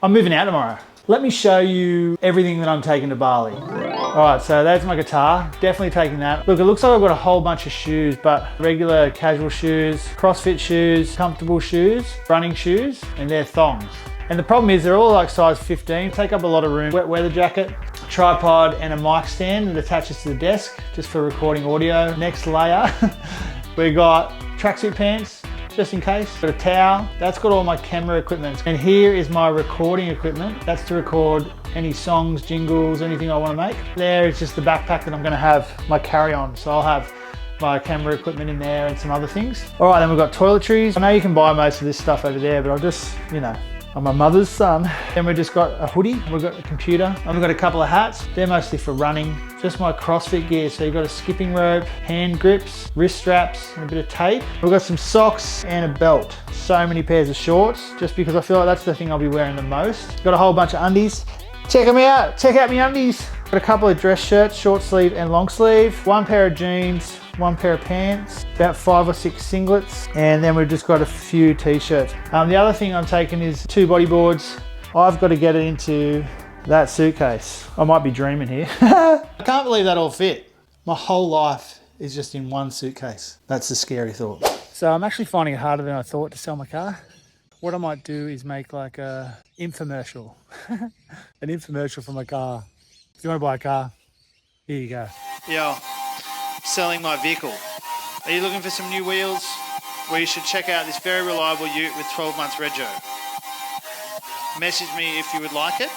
I'm moving out tomorrow. Let me show you everything that I'm taking to Bali. All right, so that's my guitar. Definitely taking that. Look, it looks like I've got a whole bunch of shoes, but regular casual shoes, CrossFit shoes, comfortable shoes, running shoes, and they're thongs. And the problem is they're all like size 15, take up a lot of room. Wet weather jacket, tripod, and a mic stand that attaches to the desk just for recording audio. Next layer, we got tracksuit pants, just in case. Got a towel, that's got all my camera equipment. And here is my recording equipment. That's to record any songs, jingles, anything I want to make. There is just the backpack that I'm gonna have my carry-on. So I'll have my camera equipment in there and some other things. All right, then we've got toiletries. I know you can buy most of this stuff over there, but I'll just, you know, I'm my mother's son. Then we've just got a hoodie, we've got a computer, and we've got a couple of hats. They're mostly for running. Just my CrossFit gear. So you've got a skipping rope, hand grips, wrist straps, and a bit of tape. We've got some socks and a belt. So many pairs of shorts, just because I feel like that's the thing I'll be wearing the most. Got a whole bunch of undies. Check them out, check out my undies. Got a couple of dress shirts, short sleeve and long sleeve. One pair of jeans, one pair of pants, about 5 or 6 singlets, and then we've just got a few t-shirts. The other thing I'm taking is 2 bodyboards. I've got to get it into that suitcase. I might be dreaming here. I can't believe that all fit. My whole life is just in one suitcase. That's a scary thought. So I'm actually finding it harder than I thought to sell my car. What I might do is make like a infomercial. An infomercial for my car. If you want to buy a car, here you go. Yo, selling my vehicle. Are you looking for some new wheels? Well, you should check out this very reliable ute with 12 months rego. Message me if you would like it.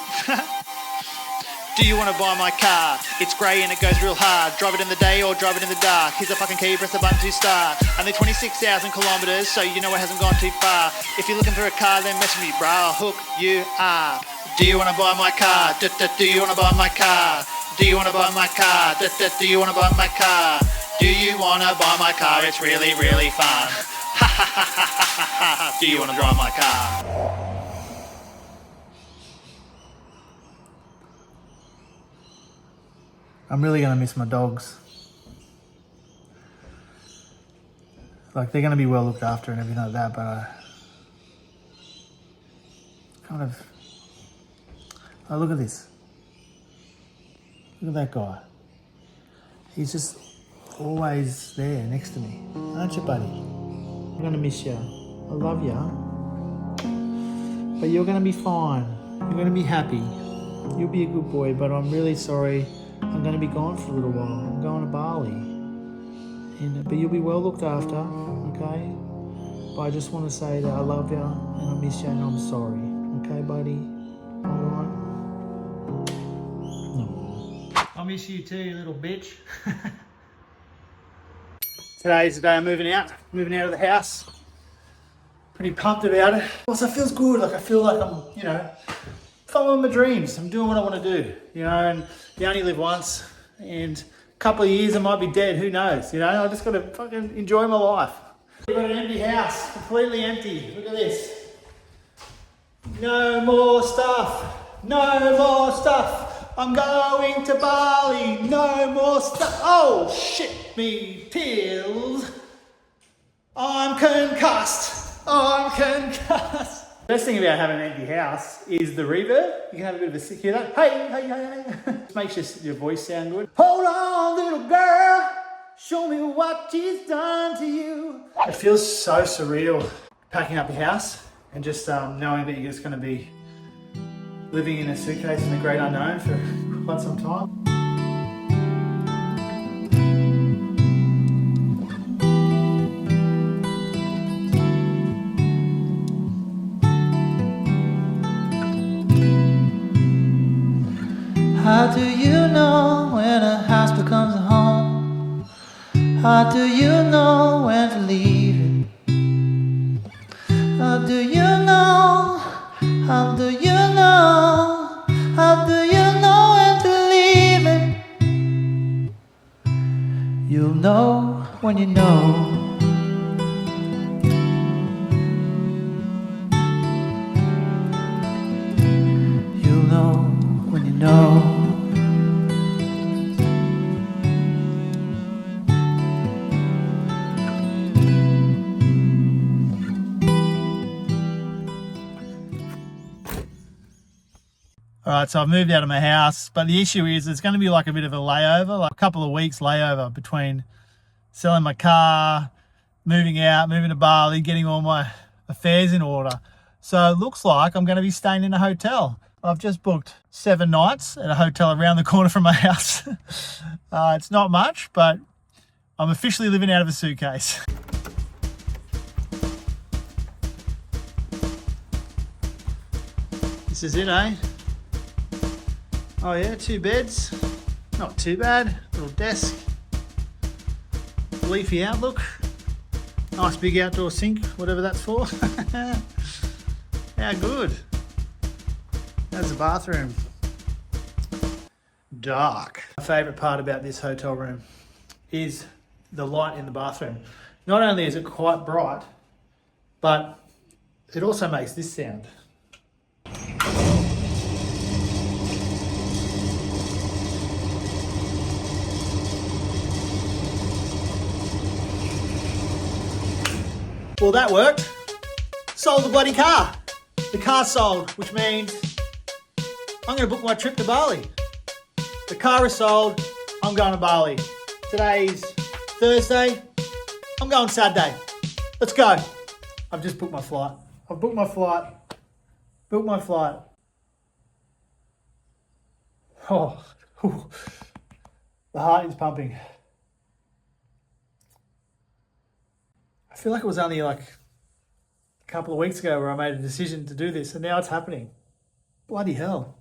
Do you want to buy my car? It's grey and it goes real hard. Drive it in the day or drive it in the dark. Here's a fucking key, press the button to start. Only 26,000 kilometers, so you know it hasn't gone too far. If you're looking for a car, then message me, bro. I'll hook you up. Do you want to buy my car? Do you want to buy my car? Do you want to buy my car? Do you want to buy my car? Do you want to buy my car? It's really, really fun. Ha ha ha ha ha ha. Do you want to drive my car? I'm really going to miss my dogs. Like, they're going to be well looked after and everything like that, but I kind of... Oh, look at this. Look at that guy. He's just always there next to me. Aren't you, buddy? I'm going to miss you. I love you. But you're going to be fine. You're going to be happy. You'll be a good boy, but I'm really sorry. I'm going to be gone for a little while. I'm going to Bali. But you'll be well looked after, okay? But I just want to say that I love you and I miss you and I'm sorry. Okay, buddy? Alright? No. I miss you too, you little bitch. Today's the day I'm moving out of the house. Pretty pumped about it. Also, it feels good. Like, I feel like I'm, you know, following my dreams. I'm doing what I want to do, you know, and you only live once, and a couple of years I might be dead, who knows, you know. I just got to fucking enjoy my life. We've got an empty house, completely empty. Look at this. No more stuff, no more stuff. I'm going to Bali, no more stuff. Oh shit, me pills. I'm concussed, I'm concussed. The best thing about having an empty house is the reverb. You can have a bit of a hear that. Hey, hey, hey, hey. It makes your voice sound good. Hold on, little girl. Show me what she's done to you. It feels so surreal packing up your house and just knowing that you're just going to be living in a suitcase in the great unknown for quite some time. How do you know when a house becomes a home? How do you know when to leave it? How do you know? How do you know? How do you know when to leave it? You'll know when you know. You'll know when you know. All right, so I've moved out of my house, but the issue is it's going to be like a bit of a layover, like a couple of weeks layover between selling my car, moving out, moving to Bali, getting all my affairs in order. So it looks like I'm going to be staying in a hotel. I've just booked 7 nights at a hotel around the corner from my house. It's not much, but I'm officially living out of a suitcase. This is it, eh? Oh yeah, 2 beds. Not too bad. Little desk. Leafy outlook. Nice big outdoor sink, whatever that's for. How good. There's the bathroom. Dark. My favourite part about this hotel room is the light in the bathroom. Not only is it quite bright, but it also makes this sound. Well, that worked. Sold the bloody car. The car's sold, which means I'm going to book my trip to Bali. The car is sold. I'm going to Bali. Today's Thursday. I'm going Saturday. Let's go. I've just booked my flight. I've booked my flight. Booked my flight. Oh, the heart is pumping. I feel like it was only like a couple of weeks ago where I made a decision to do this, and now it's happening. Bloody hell.